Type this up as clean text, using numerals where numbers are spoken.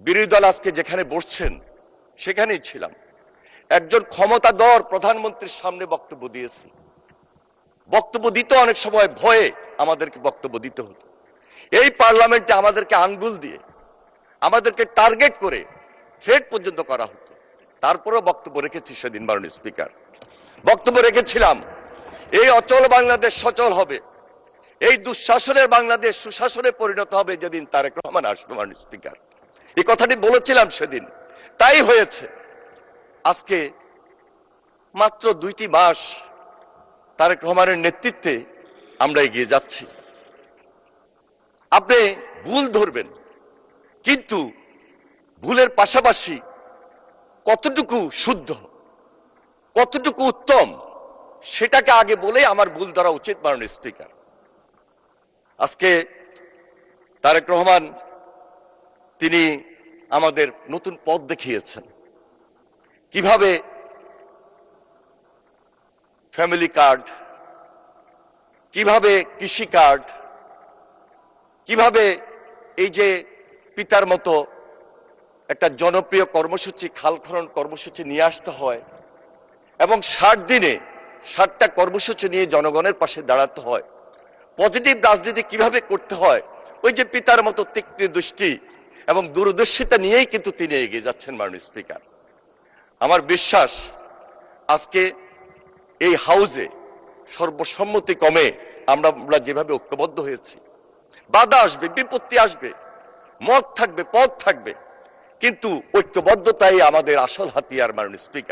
বিরোধী দল আজকে যেখানে বসছেন সেখানেই ছিলাম। একজন ক্ষমতাধর প্রধানমন্ত্রীর সামনে বক্তব্য দিয়েছি। বক্তব্য দিতে অনেক সময় ভয়ে আমাদেরকে বক্তব্য দিতে হতো। এই পার্লামেন্টে আমাদেরকে আঙ্গুল দিয়ে, আমাদেরকে টার্গেট করে থ্রেট পর্যন্ত করা হতো। তারপরেও বক্তব্য রেখেছি সেদিন মাননীয় স্পিকার। বক্তব্য রেখেছিলাম এই অচল বাংলাদেশ সচল হবে, এই দুঃশাসনের বাংলাদেশ সুশাসনে পরিণত হবে যেদিন তারেক রহমান আসবে মাননীয় স্পিকার। এই কথাটি বলেছিলাম সেদিন, তাই হয়েছে। আজকে মাত্র 2টি মাস তারেক রহমানের নেতৃত্বে আমরা এগিয়ে যাচ্ছি। আপনি ভুল ধরবেন, কিন্তু ভুলের পাশাপাশি কতটুকু শুদ্ধ, কতটুকু উত্তম সেটাকে আগে বলে আমার ভুল ধরা উচিত মাননীয় স্পিকার। আজকে তারেক রহমান তিনি আমাদের নতুন পথ দেখিয়েছেন, কিভাবে ফ্যামিলি কার্ড, কিভাবে কৃষি কার্ড, কিভাবে এই যে পিতার মতো একটা জনপ্রিয় কর্মসূচি, খাল খনন কর্মসূচি নিয়ে আসতে হয় এবং 60 দিনে 60টা কর্মসূচি নিয়ে জনগণের পাশে দাঁড়াতে হয়। পজিটিভ রাজনীতি কিভাবে করতে হয়, ওই যে পিতার মতো তীক্ষ্ণ দৃষ্টি এবং দূরদর্শিতা নিয়েই কিন্তু তিনি এগিয়ে যাচ্ছেন মাননীয় স্পিকার। আমার বিশ্বাস আজকে এই হাউজে সর্বসম্মতিক্রমে আমরা যেভাবে ঐক্যবদ্ধ হয়েছি, বাধা আসবে, বিপত্তি আসবে, মত থাকবে, পথ থাকবে, কিন্তু ঐক্যবদ্ধতাই আমাদের আসল হাতিয়ার মাননীয় স্পিকার।